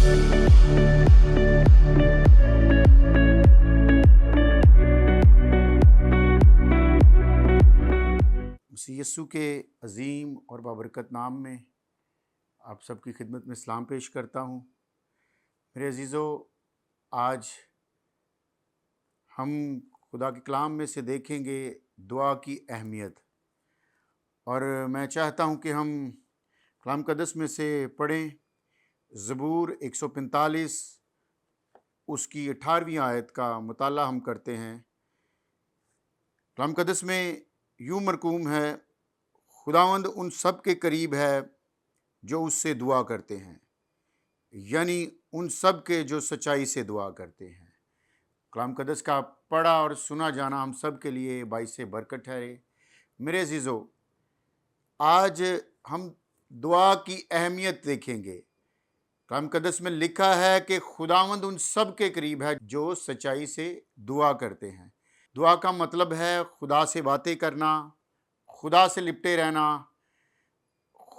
مسیح یسوع کے عظیم اور بابرکت نام میں آپ سب کی خدمت میں سلام پیش کرتا ہوں۔ میرے عزیزو، آج ہم خدا کے کلام میں سے دیکھیں گے دعا کی اہمیت، اور میں چاہتا ہوں کہ ہم کلام مقدس میں سے پڑھیں زبور 145 اس کی 18ویں آیت کا مطالعہ ہم کرتے ہیں۔ کلام مقدس میں یوں مرقوم ہے، خداوند ان سب کے قریب ہے جو اس سے دعا کرتے ہیں، یعنی ان سب کے جو سچائی سے دعا کرتے ہیں۔ کلام مقدس کا پڑھا اور سنا جانا ہم سب کے لیے باعث برکت ٹھہرے۔ میرے عزیزو، آج ہم دعا کی اہمیت دیکھیں گے۔ کلام مقدس میں لکھا ہے کہ خداوند ان سب کے قریب ہے جو سچائی سے دعا کرتے ہیں۔ دعا کا مطلب ہے خدا سے باتیں کرنا، خدا سے لپٹے رہنا،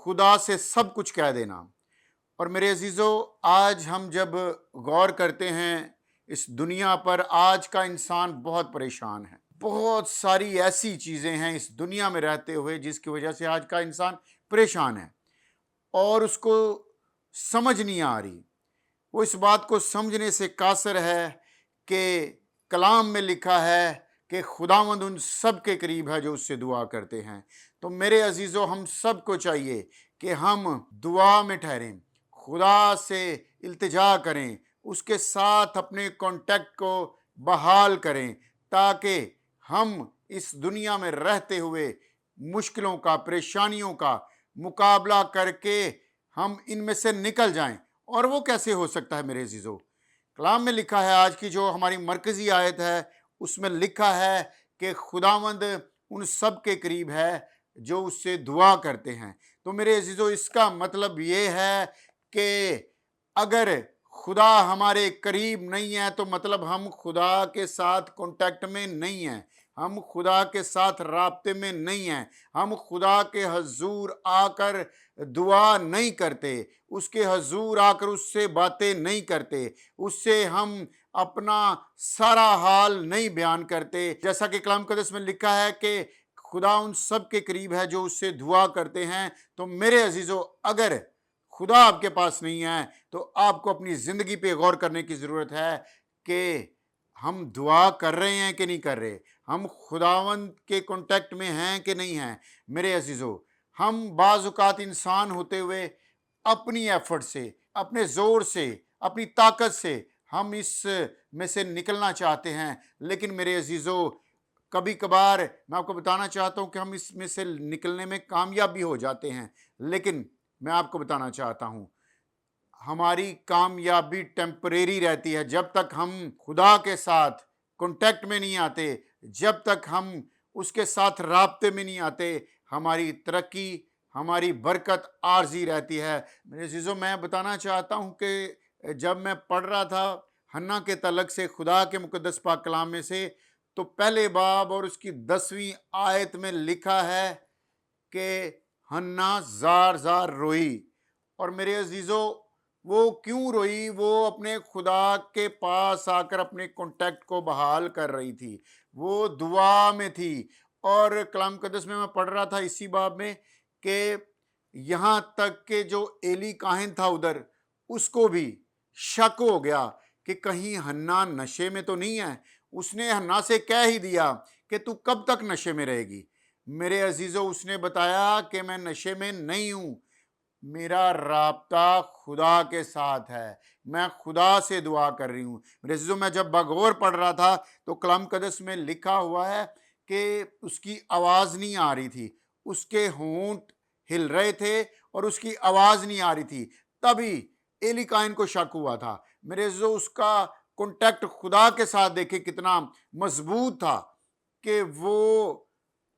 خدا سے سب کچھ کہہ دینا۔ اور میرے عزیزو، آج ہم جب غور کرتے ہیں اس دنیا پر، آج کا انسان بہت پریشان ہے۔ بہت ساری ایسی چیزیں ہیں اس دنیا میں رہتے ہوئے جس کی وجہ سے آج کا انسان پریشان ہے، اور اس کو سمجھ نہیں آ رہی۔ وہ اس بات کو سمجھنے سے قاصر ہے کہ کلام میں لکھا ہے کہ خداوند ان سب کے قریب ہے جو اس سے دعا کرتے ہیں۔ تو میرے عزیزو، ہم سب کو چاہیے کہ ہم دعا میں ٹھہریں، خدا سے التجا کریں، اس کے ساتھ اپنے کانٹیکٹ کو بحال کریں، تاکہ ہم اس دنیا میں رہتے ہوئے مشکلوں کا، پریشانیوں کا مقابلہ کر کے ہم ان میں سے نکل جائیں۔ اور وہ کیسے ہو سکتا ہے میرے عزیزو؟ کلام میں لکھا ہے، آج کی جو ہماری مرکزی آیت ہے اس میں لکھا ہے کہ خداوند ان سب کے قریب ہے جو اس سے دعا کرتے ہیں۔ تو میرے عزیزو، اس کا مطلب یہ ہے کہ اگر خدا ہمارے قریب نہیں ہے تو مطلب ہم خدا کے ساتھ کانٹیکٹ میں نہیں ہیں، ہم خدا کے ساتھ رابطے میں نہیں ہیں، ہم خدا کے حضور آ کر دعا نہیں کرتے، اس کے حضور آ کر اس سے باتیں نہیں کرتے، اس سے ہم اپنا سارا حال نہیں بیان کرتے۔ جیسا کہ کلام مقدس میں لکھا ہے کہ خدا ان سب کے قریب ہے جو اس سے دعا کرتے ہیں۔ تو میرے عزیزو، اگر خدا آپ کے پاس نہیں ہے تو آپ کو اپنی زندگی پہ غور کرنے کی ضرورت ہے کہ ہم دعا کر رہے ہیں کہ نہیں کر رہے، ہم خداوند کے کانٹیکٹ میں ہیں کہ نہیں ہیں۔ میرے عزیزو، ہم بعض اوقات انسان ہوتے ہوئے اپنی ایفرٹ سے، اپنے زور سے، اپنی طاقت سے ہم اس میں سے نکلنا چاہتے ہیں، لیکن میرے عزیزو، کبھی کبھار میں آپ کو بتانا چاہتا ہوں کہ ہم اس میں سے نکلنے میں کامیاب بھی ہو جاتے ہیں، لیکن میں آپ کو بتانا چاہتا ہوں ہماری کامیابی ٹیمپریری رہتی ہے۔ جب تک ہم خدا کے ساتھ کانٹیکٹ میں نہیں آتے، جب تک ہم اس کے ساتھ رابطے میں نہیں آتے، ہماری ترقی، ہماری برکت عارضی رہتی ہے۔ میرے عزیزو، میں بتانا چاہتا ہوں کہ جب میں پڑھ رہا تھا حنا کے تعلق سے خدا کے مقدس پاک کلام میں سے، تو پہلے باب اور اس کی 10ویں آیت میں لکھا ہے کہ حنا زار زار روئی۔ اور میرے عزیزو، وہ کیوں روئی؟ وہ اپنے خدا کے پاس آ کر اپنے کانٹیکٹ کو بحال کر رہی تھی، وہ دعا میں تھی۔ اور کلام مقدس میں پڑھ رہا تھا اسی باب میں کہ یہاں تک کہ جو ایلی کاہن تھا ادھر، اس کو بھی شک ہو گیا کہ کہیں حنا نشے میں تو نہیں ہے۔ اس نے حنا سے کہہ ہی دیا کہ تو کب تک نشے میں رہے گی؟ میرے عزیزو، اس نے بتایا کہ میں نشے میں نہیں ہوں، میرا رابطہ خدا کے ساتھ ہے، میں خدا سے دعا کر رہی ہوں۔ میرے عزیزو، میں جب بغور پڑھ رہا تھا تو کلام مقدس میں لکھا ہوا ہے کہ اس کی آواز نہیں آ رہی تھی، اس کے ہونٹ ہل رہے تھے اور اس کی آواز نہیں آ رہی تھی۔ تبھی ایلی کاہن کو شک ہوا تھا۔ میرے عزیزو، اس کا کانٹیکٹ خدا کے ساتھ دیکھے کتنا مضبوط تھا کہ وہ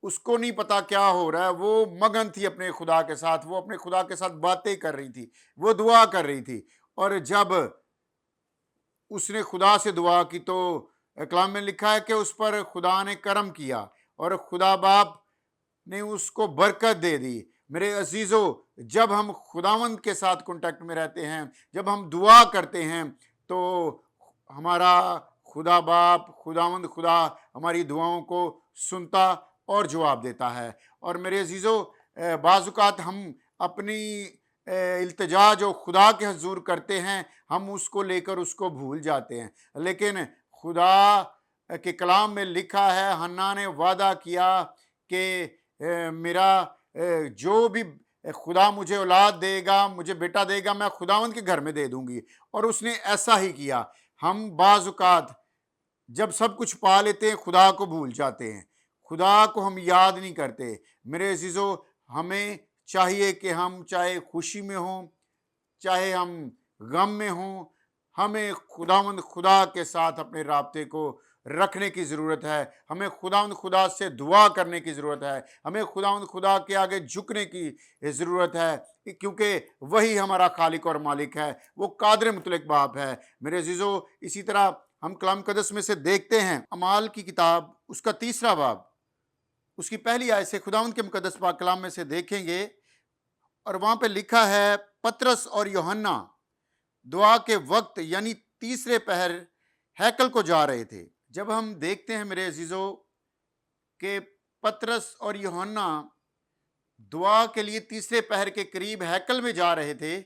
اس کو نہیں پتا کیا ہو رہا ہے، وہ مگن تھی اپنے خدا کے ساتھ، وہ اپنے خدا کے ساتھ باتیں کر رہی تھی، وہ دعا کر رہی تھی۔ اور جب اس نے خدا سے دعا کی تو کلام میں لکھا ہے کہ اس پر خدا نے کرم کیا اور خدا باپ نے اس کو برکت دے دی، میرے عزیزو، جب ہم خداوند کے ساتھ کانٹیکٹ میں رہتے ہیں، جب ہم دعا کرتے ہیں، تو ہمارا خدا باپ، خداوند خدا ہماری دعاؤں کو سنتا اور جواب دیتا ہے۔ اور میرے عزیزو، بعض اوقات ہم اپنی التجا جو خدا کے حضور کرتے ہیں، ہم اس کو لے کر اس کو بھول جاتے ہیں، لیکن خدا کے کلام میں لکھا ہے، حنا نے وعدہ کیا کہ میرا جو بھی خدا مجھے اولاد دے گا، مجھے بیٹا دے گا، میں خداوند کے گھر میں دے دوں گی، اور اس نے ایسا ہی کیا۔ ہم بعض اوقات جب سب کچھ پا لیتے ہیں، خدا کو بھول جاتے ہیں، خدا کو ہم یاد نہیں کرتے۔ میرے عزیزو، ہمیں چاہیے کہ ہم چاہے خوشی میں ہوں، چاہے ہم غم میں ہوں، ہمیں خداوند خدا کے ساتھ اپنے رابطے کو رکھنے کی ضرورت ہے۔ ہمیں خداوند خدا سے دعا کرنے کی ضرورت ہے، ہمیں خداوند خدا کے آگے جھکنے کی ضرورت ہے، کیونکہ وہی ہمارا خالق اور مالک ہے، وہ قادر مطلق باپ ہے۔ میرے عزیزو، اسی طرح ہم کلام مقدس میں سے دیکھتے ہیں، اعمال کی کتاب اس کا 3 باب، اس کی پہلی آیت سے خداوند کے مقدس پاک کلام میں سے دیکھیں گے، اور وہاں پہ لکھا ہے، پطرس اور یوحنا دعا کے وقت یعنی تیسرے پہر ہیکل کو جا رہے تھے۔ جب ہم دیکھتے ہیں میرے عزیزو کہ پطرس اور یوحنا دعا کے لیے تیسرے پہر کے قریب ہیکل میں جا رہے تھے،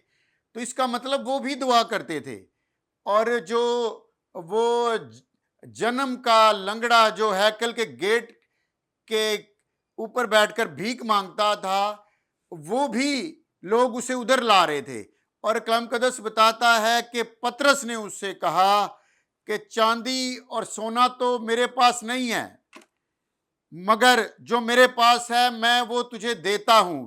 تو اس کا مطلب وہ بھی دعا کرتے تھے۔ اور جو وہ جنم کا لنگڑا جو ہیکل کے گیٹ کے اوپر بیٹھ کر بھیک مانگتا تھا، وہ بھی لوگ اسے ادھر لا رہے تھے۔ اور کلام مقدس بتاتا ہے کہ پطرس نے اس سے کہا کہ چاندی اور سونا تو میرے پاس نہیں ہے، مگر جو میرے پاس ہے میں وہ تجھے دیتا ہوں۔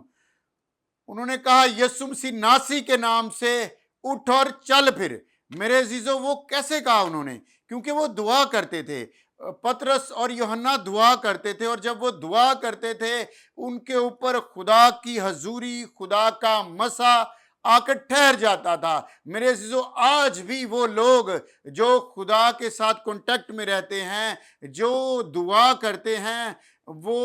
انہوں نے کہا، یسوع مسیح ناصری کے نام سے اٹھ اور چل پھر۔ میرے عزیزو، وہ کیسے کہا انہوں نے؟ کیونکہ وہ دعا کرتے تھے۔ پطرس اور یوحنا دعا کرتے تھے، اور جب وہ دعا کرتے تھے، ان کے اوپر خدا کی حضوری، خدا کا مسا آ کر ٹھہر جاتا تھا۔ میرے عزیزو، آج بھی وہ لوگ جو خدا کے ساتھ کانٹیکٹ میں رہتے ہیں، جو دعا کرتے ہیں، وہ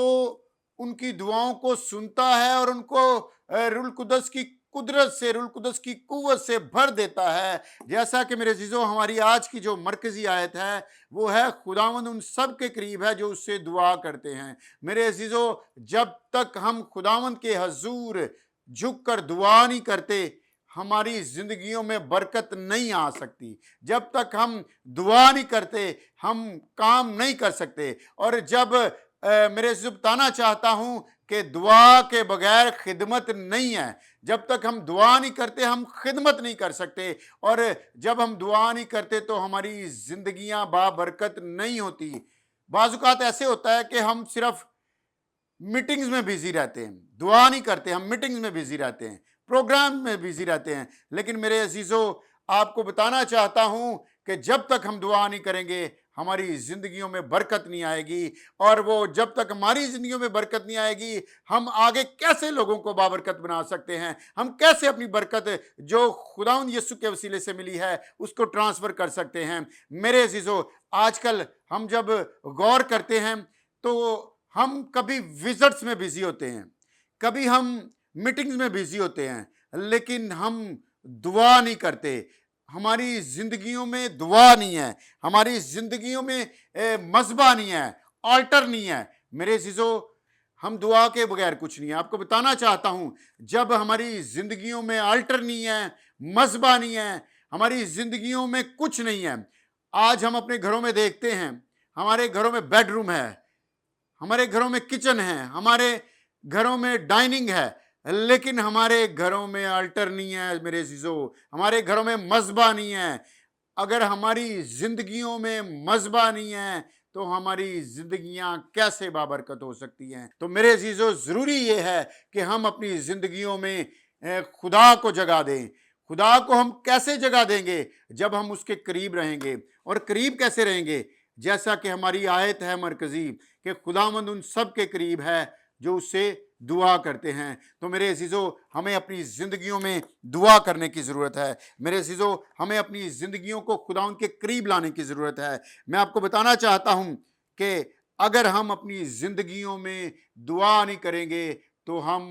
ان کی دعاؤں کو سنتا ہے اور ان کو روح القدس کی قدرت سے، روح القدس کی قوت سے بھر دیتا ہے۔ جیسا کہ میرے عزیزو، ہماری آج کی جو مرکزی آیت ہے، وہ ہے، خداوند ان سب کے قریب ہے جو اس سے دعا کرتے ہیں۔ میرے عزیزو، جب تک ہم خداوند کے حضور جھک کر دعا نہیں کرتے، ہماری زندگیوں میں برکت نہیں آ سکتی۔ جب تک ہم دعا نہیں کرتے، ہم کام نہیں کر سکتے۔ اور جب میرے عزیزو، بتانا چاہتا ہوں کہ دعا کے بغیر خدمت نہیں ہے۔ جب تک ہم دعا نہیں کرتے، ہم خدمت نہیں کر سکتے۔ اور جب ہم دعا نہیں کرتے تو ہماری زندگیاں بابرکت نہیں ہوتی۔ بعض اوقات ایسے ہوتا ہے کہ ہم صرف میٹنگز میں بیزی رہتے ہیں، دعا نہیں کرتے، ہم میٹنگز میں بیزی رہتے ہیں، پروگرام میں بیزی رہتے ہیں۔ لیکن میرے عزیزو، آپ کو بتانا چاہتا ہوں کہ جب تک ہم دعا نہیں کریں گے، ہماری زندگیوں میں برکت نہیں آئے گی۔ اور وہ جب تک ہماری زندگیوں میں برکت نہیں آئے گی، ہم آگے کیسے لوگوں کو بابرکت بنا سکتے ہیں؟ ہم کیسے اپنی برکت جو خداوند یسوع کے وسیلے سے ملی ہے اس کو ٹرانسفر کر سکتے ہیں؟ میرے عزیزو، آج کل ہم جب غور کرتے ہیں تو ہم کبھی وزٹس میں بیزی ہوتے ہیں، کبھی ہم میٹنگز میں بیزی ہوتے ہیں، لیکن ہم دعا نہیں کرتے۔ ہماری زندگیوں میں دعا نہیں ہے، ہماری زندگیوں میں مذبح نہیں ہے، آلٹر نہیں ہے۔ میرے عزیزو، ہم دعا کے بغیر کچھ نہیں ہے۔ آپ کو بتانا چاہتا ہوں، جب ہماری زندگیوں میں آلٹر نہیں ہے، مذبح نہیں ہے، ہماری زندگیوں میں کچھ نہیں ہے۔ آج ہم اپنے گھروں میں دیکھتے ہیں، ہمارے گھروں میں بیڈ روم ہے، ہمارے گھروں میں کچن ہے، ہمارے گھروں میں ڈائننگ ہے، لیکن ہمارے گھروں میں آلٹر نہیں ہے۔ میرے عزیزو، ہمارے گھروں میں مذبح نہیں ہے۔ اگر ہماری زندگیوں میں مذبح نہیں ہے تو ہماری زندگیاں کیسے بابرکت ہو سکتی ہیں؟ تو میرے عزیزو، ضروری یہ ہے کہ ہم اپنی زندگیوں میں خدا کو جگہ دیں۔ خدا کو ہم کیسے جگہ دیں گے؟ جب ہم اس کے قریب رہیں گے۔ اور قریب کیسے رہیں گے؟ جیسا کہ ہماری آیت ہے مرکزی کہ خداوند ان سب کے قریب ہے جو اس سے دعا کرتے ہیں۔ تو میرے عزیزو، ہمیں اپنی زندگیوں میں دعا کرنے کی ضرورت ہے۔ میرے عزیزو، ہمیں اپنی زندگیوں کو خداوند کے قریب لانے کی ضرورت ہے۔ میں آپ کو بتانا چاہتا ہوں کہ اگر ہم اپنی زندگیوں میں دعا نہیں کریں گے تو ہم